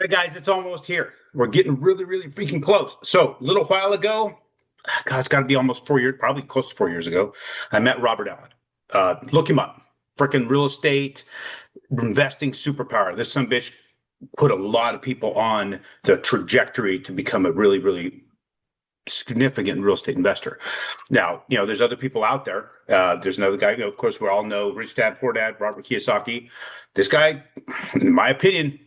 Hey guys, it's almost here. We're getting really, really freaking close. So, a little while ago, God, it's got to be almost 4 years, probably close to 4 years ago, I met Robert Allen. Look him up. Freaking real estate, investing superpower. This some bitch put a lot of people on the trajectory to become a really, really significant real estate investor. Now, there's other people out there. There's another guy, of course, we all know Rich Dad, Poor Dad, Robert Kiyosaki. This guy, in my opinion,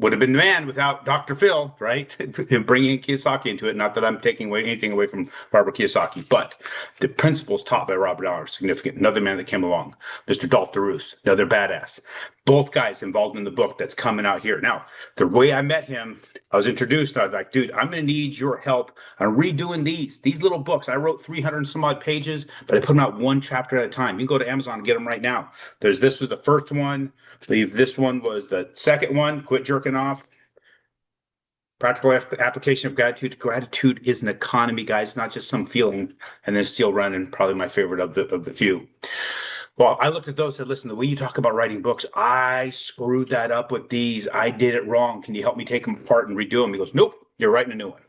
would have been the man without Dr. Phil, right? Him bringing Kiyosaki into it. Not that I'm taking anything away from Robert Kiyosaki, but the principles taught by Robert Allen are significant. Another man that came along, Mr. Dolph DeRoos, another badass. Both guys involved in the book that's coming out here. Now, the way I met him, I was introduced, and I was like, dude, I'm going to need your help on redoing these little books. I wrote 300 and some odd pages, but I put them out one chapter at a time. You can go to Amazon and get them right now. This was the first one. I believe this one was the second one, Quit Jerking Off. Practical application of gratitude. Gratitude is an economy, guys, not just some feeling. And then Steel Running, probably my favorite of the few. Well, I looked at those and said, listen, the way you talk about writing books, I screwed that up with these. I did it wrong. Can you help me take them apart and redo them? He goes, nope, you're writing a new one.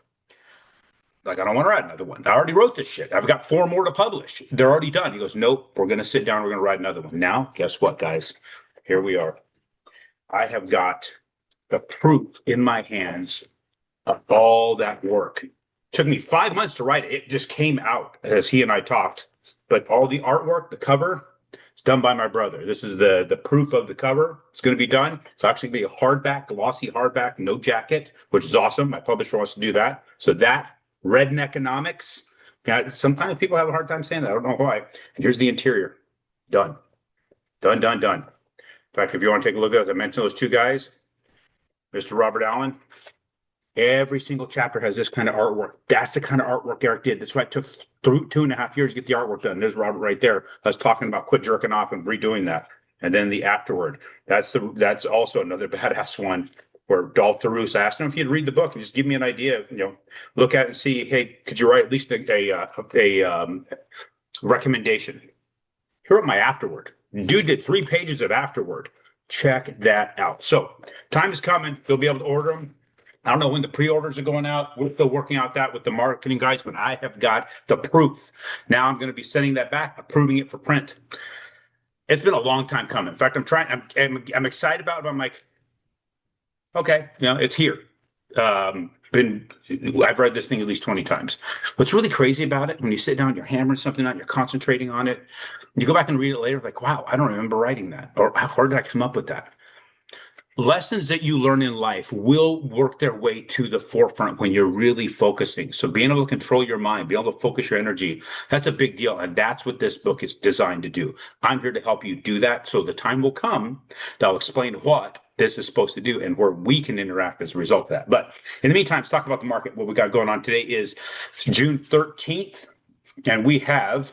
Like, I don't want to write another one. I already wrote this shit. I've got 4 more to publish. They're already done. He goes, nope, we're going to sit down. We're going to write another one. Now, guess what, guys? Here we are. I have got the proof in my hands of all that work. It took me 5 months to write it. It just came out as he and I talked. But all the artwork, the cover, it's done by my brother. This is the proof of the cover. It's going to be done. It's actually going to be a hardback, glossy hardback, no jacket, which is awesome. My publisher wants to do that. So that, Redneck Economics. Sometimes people have a hard time saying that. I don't know why. And here's the interior. Done. Done, done, done. In fact, if you want to take a look at it, as I mentioned, those two guys, Mr. Robert Allen, every single chapter has this kind of artwork. That's the kind of artwork Eric did. That's why it took 2.5 years to get the artwork done. There's Robert right there. I was talking about quit jerking off and redoing that. And then the afterward. That's also another badass one where Dolph DeRoos asked him if he'd read the book and just give me an idea, look at it and see, hey, could you write at least a recommendation? Here are my afterward. Dude did 3 pages of afterward. Check that out. So time is coming. You'll be able to order them. I don't know when the pre-orders are going out. We're still working out that with the marketing guys, but I have got the proof. Now I'm going to be sending that back, approving it for print. It's been a long time coming. In fact, I'm excited about it. I'm like, okay, it's here. I've read this thing at least 20 times. What's really crazy about it, when you sit down, you're hammering something out, you're concentrating on it, you go back and read it later, like, wow, I don't remember writing that. Or how did I come up with that? Lessons that you learn in life will work their way to the forefront when you're really focusing. So being able to control your mind, being able to focus your energy, that's a big deal. And that's what this book is designed to do. I'm here to help you do that. So the time will come that I'll explain what this is supposed to do and where we can interact as a result of that. But in the meantime, let's talk about the market. What we got going on today is June 13th. And we have,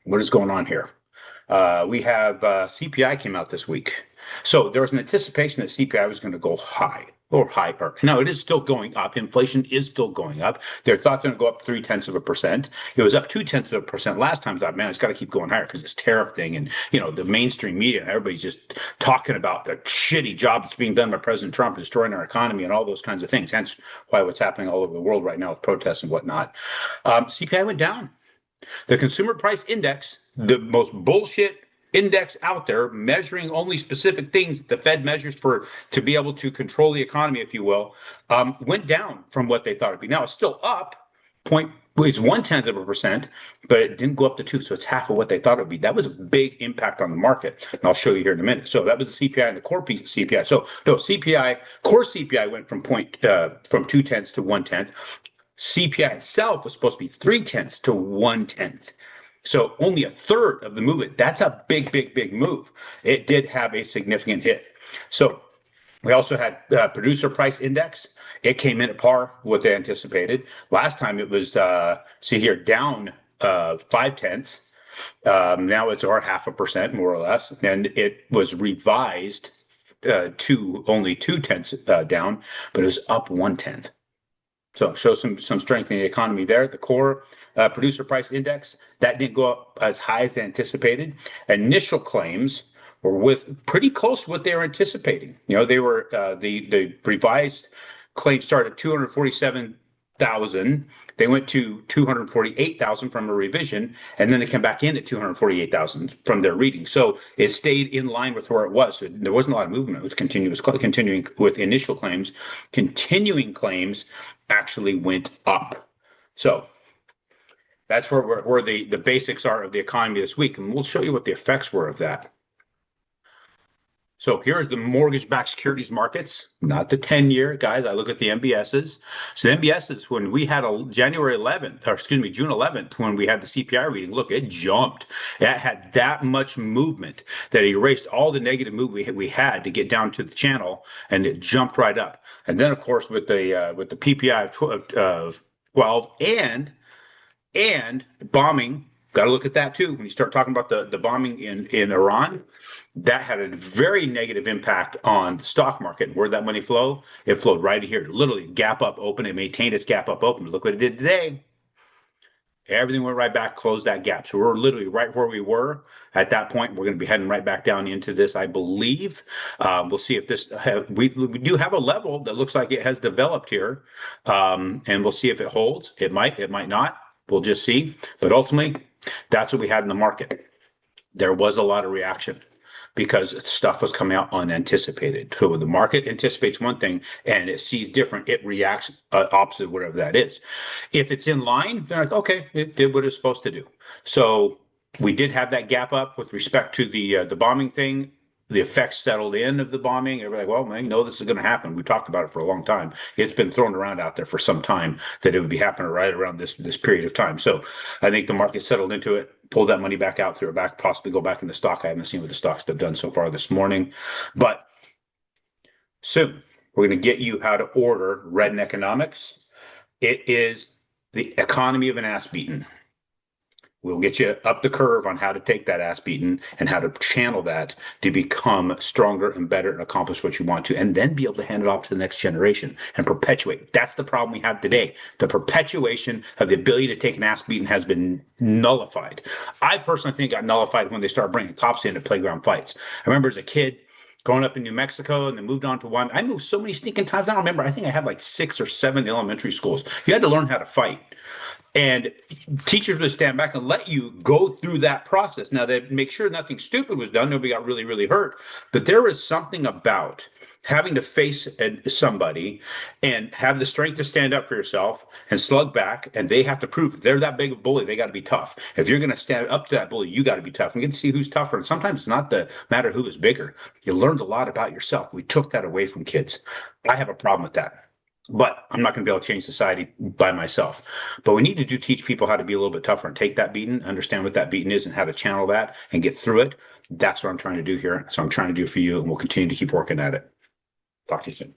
what is going on here? We have CPI came out this week. So there was an anticipation that CPI was going to go high or higher. Now it is still going up. Inflation is still going up. They thought it's going to go up 0.3%. It was up 0.2% last time. I thought, man, it's got to keep going higher because this tariff thing and the mainstream media, everybody's just talking about the shitty job that's being done by President Trump, destroying our economy and all those kinds of things. Hence why what's happening all over the world right now with protests and whatnot. CPI went down. The consumer price index, the most bullshit index out there, measuring only specific things that the Fed measures to be able to control the economy, if you will, went down from what they thought it'd be. Now it's still up, it's 0.1%, but it didn't go up to 2, so it's half of what they thought it would be. That was a big impact on the market, and I'll show you here in a minute. So that was the CPI and the core piece of CPI. So no, core CPI went from 0.2 to 0.1. CPI itself was supposed to be 0.3 to 0.1. So only a third of the movement. That's a big, big, big move. It did have a significant hit. So we also had producer price index. It came in at par what they anticipated. Last time it was, see here, down 0.5. Now it's our 0.5%, more or less. And it was revised to only 0.2 down, but it was up 0.1. So it shows some strength in the economy there. The core producer price index, that didn't go up as high as anticipated. Initial claims were with pretty close to what they were anticipating. You know, they were the revised claims started at 247,000. They went to 248,000 from a revision, and then they came back in at 248,000 from their reading. So it stayed in line with where it was. So there wasn't a lot of movement. It was continuing with initial claims. Continuing claims actually went up. So that's where the basics are of the economy this week, and we'll show you what the effects were of that. So here's the mortgage-backed securities markets, not the 10-year, guys. I look at the MBSs. So the MBSs, when we had a June 11th, when we had the CPI reading, look, it jumped. It had that much movement that it erased all the negative movement we had to get down to the channel, and it jumped right up. And then, of course, with the PPI of 12 and bombing. Got to look at that too. When you start talking about the bombing in Iran, that had a very negative impact on the stock market. And where'd that money flow? It flowed right here. Literally, gap up open. It maintained its gap up open. Look what it did today. Everything went right back, closed that gap. So we're literally right where we were at that point. We're going to be heading right back down into this, I believe. We'll see if this, we do have a level that looks like it has developed here. And we'll see if it holds. It might not. We'll just see. But ultimately, that's what we had in the market. There was a lot of reaction because stuff was coming out unanticipated. So when the market anticipates one thing and it sees different, it reacts opposite, whatever that is. If it's in line, they're like, okay, it did what it's supposed to do. So we did have that gap up with respect to the bombing thing. The effects settled in of the bombing. Everybody, well, man, know this is going to happen. We talked about it for a long time. It's been thrown around out there for some time that it would be happening right around this period of time. So I think the market settled into it, pulled that money back out, threw it back, possibly go back in the stock. I haven't seen what the stocks have done so far this morning, but soon we're going to get you how to order Red in Economics. It is the economy of an ass beaten. We'll get you up the curve on how to take that ass beating and how to channel that to become stronger and better and accomplish what you want to, and then be able to hand it off to the next generation and perpetuate. That's the problem we have today. The perpetuation of the ability to take an ass beating has been nullified. I personally think it got nullified when they started bringing cops into playground fights. I remember as a kid growing up in New Mexico and then moved on to one. I moved so many stinking times. I don't remember. I think I had like 6 or 7 elementary schools. You had to learn how to fight. And teachers would stand back and let you go through that process. Now, they'd make sure nothing stupid was done. Nobody got really, really hurt. But there is something about having to face somebody and have the strength to stand up for yourself and slug back. And they have to prove if they're that big of a bully, they got to be tough. If you're going to stand up to that bully, you got to be tough and get to see who's tougher. And sometimes it's not the matter who is bigger. You learned a lot about yourself. We took that away from kids. I have a problem with that. But I'm not going to be able to change society by myself. But we need to teach people how to be a little bit tougher and take that beating, understand what that beating is and how to channel that and get through it. That's what I'm trying to do here. So I'm trying to do it for you, and we'll continue to keep working at it. Talk to you soon.